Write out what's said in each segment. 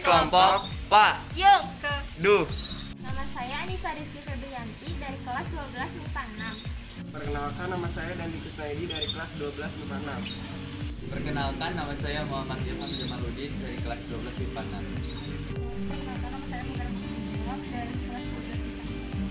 kelompok Pak. Yuk ke. Duh. Nama saya Anissa Rizky Febrianti dari kelas 12 MIPA 6. Perkenalkan, nama saya Dandi Kusnaidi dari kelas 12 MIPA 6. Perkenalkan, nama saya Muhammad Ilham Jamaludin dari kelas 12 MIPA 6. Perkenalkan, nama saya Mira Muhammad dari kelas 12 MIPA 6.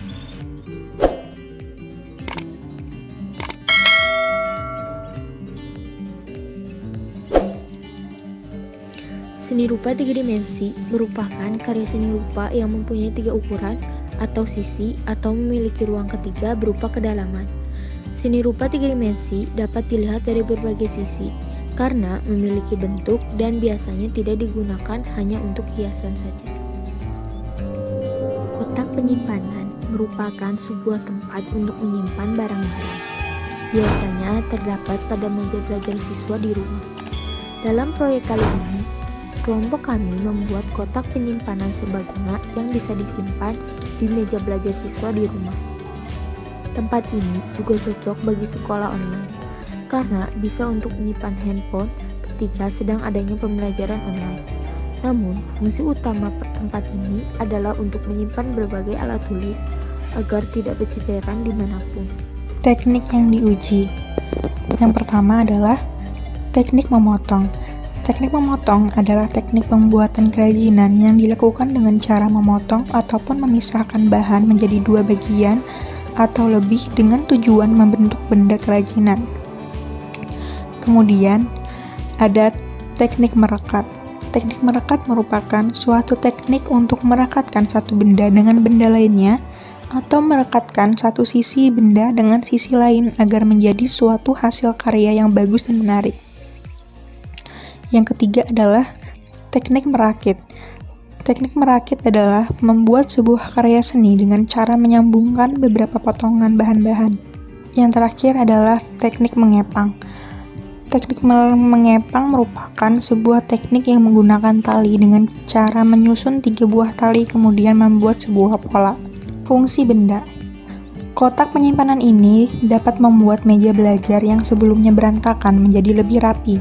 Seni rupa tiga dimensi merupakan karya seni rupa yang mempunyai tiga ukuran atau sisi atau memiliki ruang ketiga berupa kedalaman. Seni rupa tiga dimensi dapat dilihat dari berbagai sisi karena memiliki bentuk dan biasanya tidak digunakan hanya untuk hiasan saja. Kotak penyimpanan merupakan sebuah tempat untuk menyimpan barang-barang. Biasanya terdapat pada meja belajar siswa di rumah. Dalam proyek kali ini, kelompok kami membuat kotak penyimpanan serbaguna yang bisa disimpan di meja belajar siswa di rumah. Tempat ini juga cocok bagi sekolah online, karena bisa untuk menyimpan handphone ketika sedang adanya pembelajaran online. Namun, fungsi utama tempat ini adalah untuk menyimpan berbagai alat tulis agar tidak berceceran dimanapun. Teknik yang diuji. Yang pertama adalah teknik memotong. Teknik memotong adalah teknik pembuatan kerajinan yang dilakukan dengan cara memotong ataupun memisahkan bahan menjadi dua bagian atau lebih dengan tujuan membentuk benda kerajinan. Kemudian, ada teknik merekat. Teknik merekat merupakan suatu teknik untuk merekatkan satu benda dengan benda lainnya atau merekatkan satu sisi benda dengan sisi lain agar menjadi suatu hasil karya yang bagus dan menarik. Yang ketiga adalah teknik merakit. Teknik merakit adalah membuat sebuah karya seni dengan cara menyambungkan beberapa potongan bahan-bahan. Yang terakhir adalah teknik mengepang. Teknik mengepang merupakan sebuah teknik yang menggunakan tali dengan cara menyusun 3 buah tali kemudian membuat sebuah pola. Fungsi benda. Kotak penyimpanan ini dapat membuat meja belajar yang sebelumnya berantakan menjadi lebih rapi.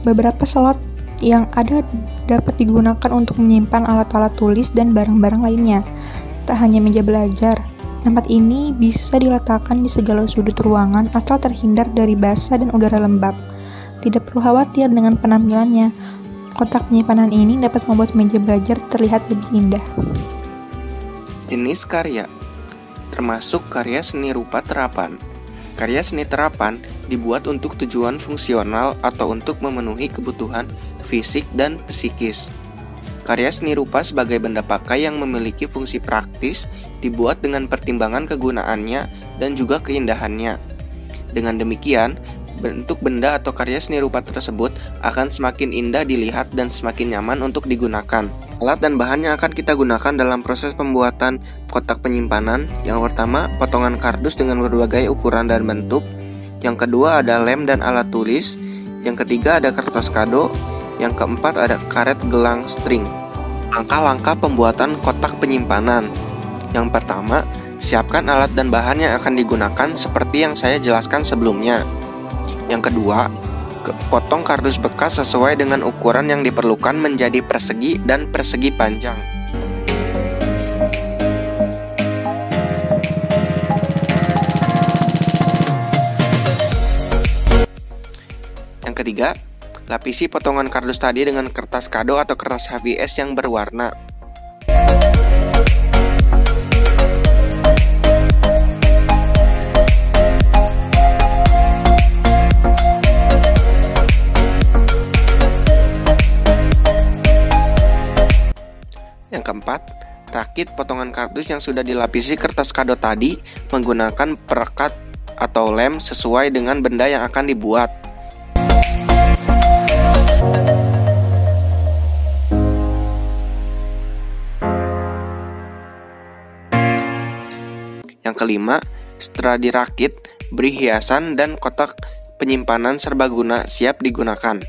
Beberapa slot yang ada dapat digunakan untuk menyimpan alat-alat tulis dan barang-barang lainnya. Tak hanya meja belajar, tempat ini bisa diletakkan di segala sudut ruangan asal terhindar dari basah dan udara lembab. Tidak perlu khawatir dengan penampilannya. Kotak penyimpanan ini dapat membuat meja belajar terlihat lebih indah. Jenis karya termasuk karya seni rupa terapan. Karya seni terapan dibuat untuk tujuan fungsional atau untuk memenuhi kebutuhan fisik dan psikis. Karya seni rupa sebagai benda pakai yang memiliki fungsi praktis dibuat dengan pertimbangan kegunaannya dan juga keindahannya. Dengan demikian, bentuk benda atau karya seni rupa tersebut akan semakin indah dilihat dan semakin nyaman untuk digunakan. Alat dan bahan yang akan kita gunakan dalam proses pembuatan kotak penyimpanan. Yang pertama, potongan kardus dengan berbagai ukuran dan bentuk. Yang kedua ada lem dan alat tulis. Yang ketiga ada kertas kado. Yang keempat ada karet gelang string. Langkah-langkah pembuatan kotak penyimpanan. Yang pertama, siapkan alat dan bahan yang akan digunakan seperti yang saya jelaskan sebelumnya. Yang kedua, potong kardus bekas sesuai dengan ukuran yang diperlukan menjadi persegi dan persegi panjang. Yang ketiga, lapisi potongan kardus tadi dengan kertas kado atau kertas HVS yang berwarna. Yang keempat, rakit potongan kardus yang sudah dilapisi kertas kado tadi menggunakan perekat atau lem sesuai dengan benda yang akan dibuat. Yang kelima, setelah dirakit, beri hiasan dan kotak penyimpanan serbaguna siap digunakan.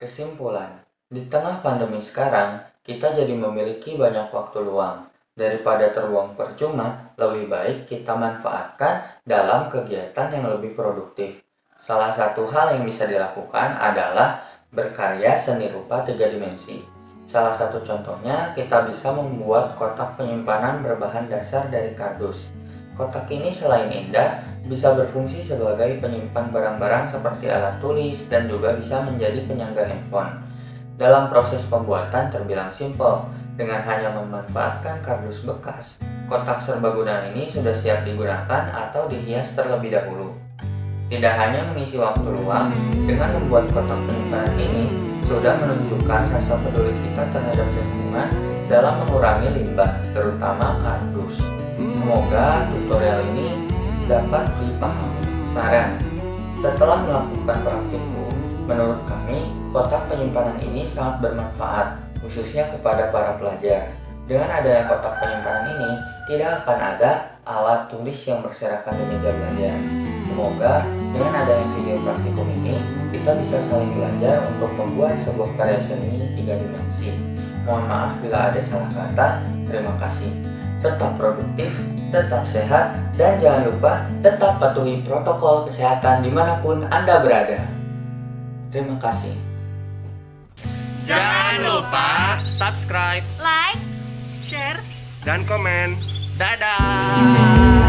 Kesimpulan, di tengah pandemi sekarang, kita jadi memiliki banyak waktu luang. Daripada terbuang percuma, lebih baik kita manfaatkan dalam kegiatan yang lebih produktif. Salah satu hal yang bisa dilakukan adalah berkarya seni rupa 3 dimensi. Salah satu contohnya, kita bisa membuat kotak penyimpanan berbahan dasar dari kardus. Kotak ini selain indah, bisa berfungsi sebagai penyimpan barang-barang seperti alat tulis dan juga bisa menjadi penyangga handphone. Dalam proses pembuatan terbilang simpel, dengan hanya memanfaatkan kardus bekas, kotak serbaguna ini sudah siap digunakan atau dihias terlebih dahulu. Tidak hanya mengisi waktu luang, dengan membuat kotak penyimpanan ini sudah menunjukkan rasa peduli kita terhadap lingkungan dalam mengurangi limbah, terutama kardus. Semoga tutorial ini dapat dipahami. Saran, setelah melakukan praktikum, menurut kami kotak penyimpanan ini sangat bermanfaat, khususnya kepada para pelajar. Dengan adanya kotak penyimpanan ini, tidak akan ada alat tulis yang berserakan di meja belajar. Semoga dengan adanya video praktikum ini, kita bisa saling belajar untuk membuat sebuah karya seni 3 dimensi. Mohon maaf bila ada salah kata. Terima kasih. Tetap produktif, tetap sehat, dan jangan lupa tetap patuhi protokol kesehatan dimanapun Anda berada. Terima kasih. Jangan lupa subscribe, Like, share, dan komen. Dadah.